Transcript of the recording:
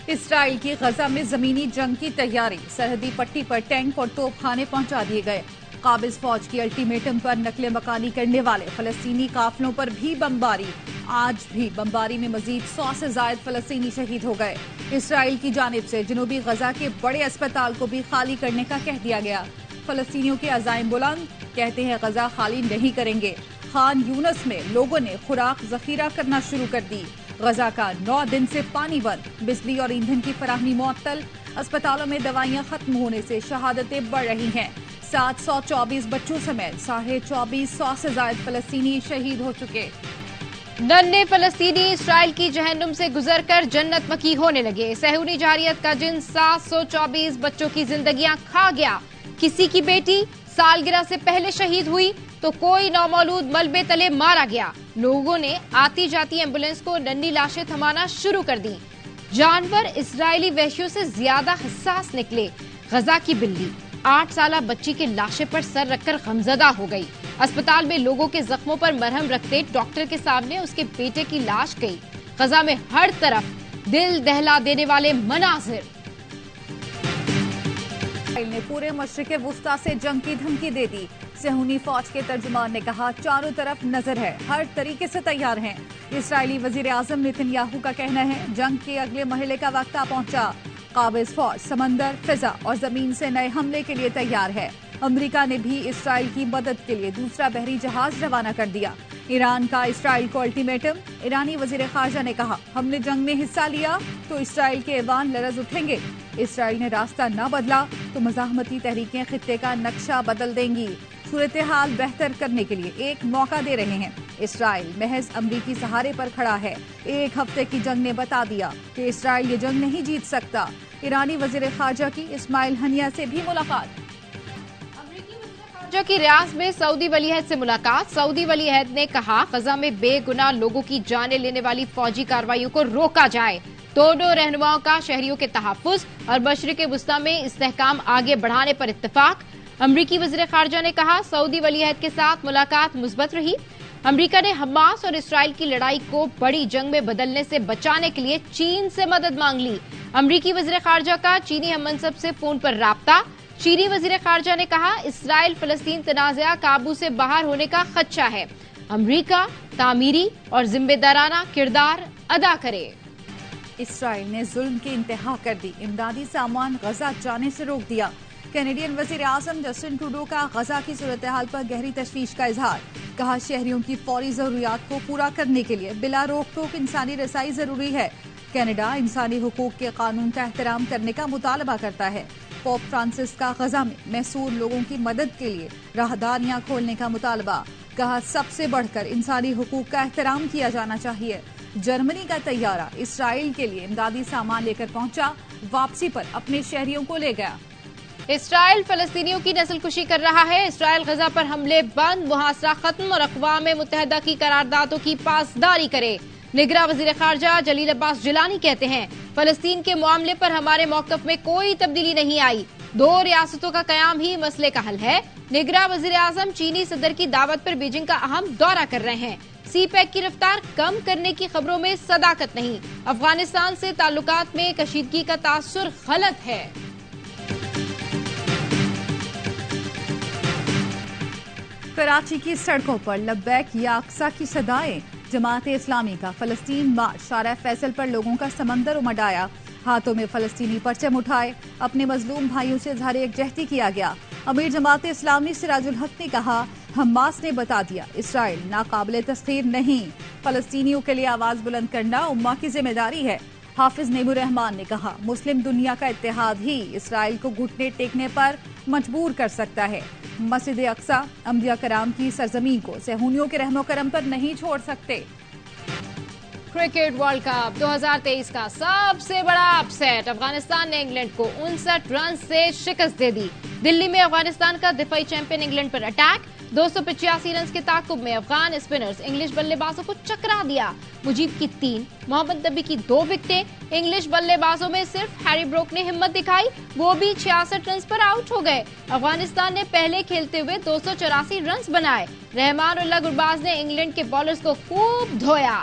اسرائیل کی غزہ میں زمینی جنگ کی تیاری، سرحدی پٹی پر ٹینک اور توپ خانے پہنچا دیے گئے۔ قابض فوج کی الٹیمیٹم پر نقل مکانی کرنے والے فلسطینی قافلوں پر بھی بمباری۔ آج بھی بمباری میں مزید 100 سے زائد فلسطینی شہید ہو گئے۔ اسرائیل کی جانب سے جنوبی غزہ کے بڑے اسپتال کو بھی خالی کرنے کا کہہ دیا گیا۔ فلسطینیوں کے عزائم بلند، کہتے ہیں غزہ خالی نہیں کریں گے۔ خان یونس میں لوگوں نے خوراک ذخیرہ کرنا شروع کر دی۔ غزہ کا 9 دن سے پانی بند، بجلی اور ایندھن کی فراہمی معطل، اسپتالوں میں دوائیاں ختم ہونے سے شہادتیں بڑھ رہی ہیں۔ 724 بچوں سمیت 2450 سے زائد فلسطینی شہید ہو چکے۔ ننھے فلسطینی اسرائیل کی جہنم سے گزر کر جنت مکی ہونے لگے۔ صہیونی جارحیت کا جن 724 بچوں کی زندگیاں کھا گیا۔ کسی کی بیٹی سالگرہ سے پہلے شہید ہوئی تو کوئی نومولود ملبے تلے مارا گیا۔ لوگوں نے آتی جاتی ایمبولینس کو ننھی لاشیں تھمانا شروع کر دی۔ جانور اسرائیلی وحشیوں سے زیادہ حساس نکلے۔ غزہ کی بلی 8 سالہ بچی کے لاشے پر سر رکھ کر غمزدہ ہو گئی۔ اسپتال میں لوگوں کے زخموں پر مرہم رکھتے ڈاکٹر کے سامنے اس کے بیٹے کی لاش گئی۔ غزہ میں ہر طرف دل دہلا دینے والے مناظر۔ اسرائیل نے پورے مشرق وسطیٰ سے جنگ کی دھمکی دے دی۔ صہیونی فوج کے ترجمان نے کہا، چاروں طرف نظر ہے، ہر طریقے سے تیار ہیں۔ اسرائیلی وزیر اعظم نیتن یاہو کا کہنا ہے، جنگ کے اگلے مرحلے کا وقت آ پہنچا۔ قابض فوج سمندر، فضا اور زمین سے نئے حملے کے لیے تیار ہے۔ امریکہ نے بھی اسرائیل کی مدد کے لیے دوسرا بحری جہاز روانہ کر دیا۔ ایران کا اسرائیل کو الٹیمیٹم، ایرانی وزیر خارجہ نے کہا، ہم نے جنگ میں حصہ لیا تو اسرائیل کے ایوان لرز اٹھیں گے۔ اسرائیل نے راستہ نہ بدلا تو مزاحمتی تحریکیں خطے کا نقشہ بدل دیں گی۔ صورتحال بہتر کرنے کے لیے ایک موقع دے رہے ہیں۔ اسرائیل محض امریکی سہارے پر کھڑا ہے۔ ایک ہفتے کی جنگ نے بتا دیا کہ اسرائیل یہ جنگ نہیں جیت سکتا۔ ایرانی وزیر خارجہ کی اسماعیل ہنیہ سے بھی ملاقات۔ خارجہ کی ریاض میں سعودی ولی عہد سے ملاقات۔ سعودی ولی عہد نے کہا، غزہ میں بے گناہ لوگوں کی جانیں لینے والی فوجی کارروائیوں کو روکا جائے۔ دونوں رہنماؤں کا شہریوں کے تحفظ اور مشرق وسطیٰ میں استحکام آگے بڑھانے پر اتفاق۔ امریکی وزیر خارجہ نے کہا، سعودی ولی عہد کے ساتھ ملاقات مثبت رہی۔ امریکہ نے حماس اور اسرائیل کی لڑائی کو بڑی جنگ میں بدلنے سے بچانے کے لیے چین سے مدد مانگ لی۔ امریکی وزیر خارجہ کا چینی ہم منصب سے فون پر رابطہ۔ چینی وزیر خارجہ نے کہا، اسرائیل فلسطین تنازعہ قابو سے باہر ہونے کا خدشہ ہے۔ امریکہ تعمیری اور ذمہ دارانہ کردار ادا کرے۔ اسرائیل نے ظلم کی انتہا کر دی، امدادی سامان غزہ جانے سے روک دیا۔ کینیڈین وزیر اعظم جسٹن ٹروڈو کا غزہ کی صورتحال پر گہری تشویش کا اظہار۔ کہا، شہریوں کی فوری ضروریات کو پورا کرنے کے لیے بلا روک ٹوک انسانی رسائی ضروری ہے۔ کینیڈا انسانی حقوق کے قانون کا احترام کرنے کا مطالبہ کرتا ہے۔ پوپ فرانسس کا غزہ میں محصور لوگوں کی مدد کے لیے راہداریاں کھولنے کا مطالبہ۔ کہا، سب سے بڑھ کر انسانی حقوق کا احترام کیا جانا چاہیے۔ جرمنی کا طیارہ اسرائیل کے لیے امدادی سامان لے کر پہنچا، واپسی پر اپنے شہریوں کو لے گیا۔ اسرائیل فلسطینیوں کی نسل کشی کر رہا ہے۔ اسرائیل غزہ پر حملے بند، محاصرہ ختم اور اقوام متحدہ کی قراردادوں کی پاسداری کرے۔ نگراں وزیر خارجہ جلیل عباس جیلانی کہتے ہیں، فلسطین کے معاملے پر ہمارے موقف میں کوئی تبدیلی نہیں آئی۔ 2 ریاستوں کا قیام ہی مسئلے کا حل ہے۔ نگراں وزیر اعظم چینی صدر کی دعوت پر بیجنگ کا اہم دورہ کر رہے ہیں۔ سی پیک کی رفتار کم کرنے کی خبروں میں صداقت نہیں۔ افغانستان سے تعلقات میں کشیدگی کا تاثر غلط ہے۔ کراچی کی سڑکوں پر لبیک یا اقصی کی صدائیں۔ جماعت اسلامی کا فلسطین مارچ، شارع فیصل پر لوگوں کا سمندر امڈ آیا۔ ہاتھوں میں فلسطینی پرچم اٹھائے، اپنے مظلوم بھائیوں سے اظہار یکجہتی کیا گیا۔ امیر جماعت اسلامی سراج الحق نے کہا، حماس نے بتا دیا اسرائیل ناقابل تسخیر نہیں۔ فلسطینیوں کے لیے آواز بلند کرنا امہ کی ذمہ داری ہے۔ حافظ نیب الرحمان نے کہا، مسلم دنیا کا اتحاد ہی اسرائیل کو گھٹنے ٹیکنے پر مجبور کر سکتا ہے۔ مسجد اقصی انبیاء کرام کی سرزمین کو صہیونیوں کے رحم و کرم پر نہیں چھوڑ سکتے۔ کرکٹ ورلڈ کپ 2023 کا سب سے بڑا اپسیٹ، افغانستان نے انگلینڈ کو 59 رن سے شکست دے دی۔ دلی میں افغانستان کا دفاعی چیمپئن انگلینڈ پر اٹیک، 285 رنز کے تعاقب میں افغان اسپنرز انگلش بلے بازوں کو چکرا دیا۔ مجیب کی 3، محمد نبی کی 2 وکٹیں۔ انگلش بلے بازوں میں صرف ہیری بروک نے ہمت دکھائی، وہ بھی 66 رنز پر آؤٹ ہو گئے۔ افغانستان نے پہلے کھیلتے ہوئے 284 رنز بنائے۔ رحمان اللہ گرباز نے انگلینڈ کے بالرز کو خوب دھویا۔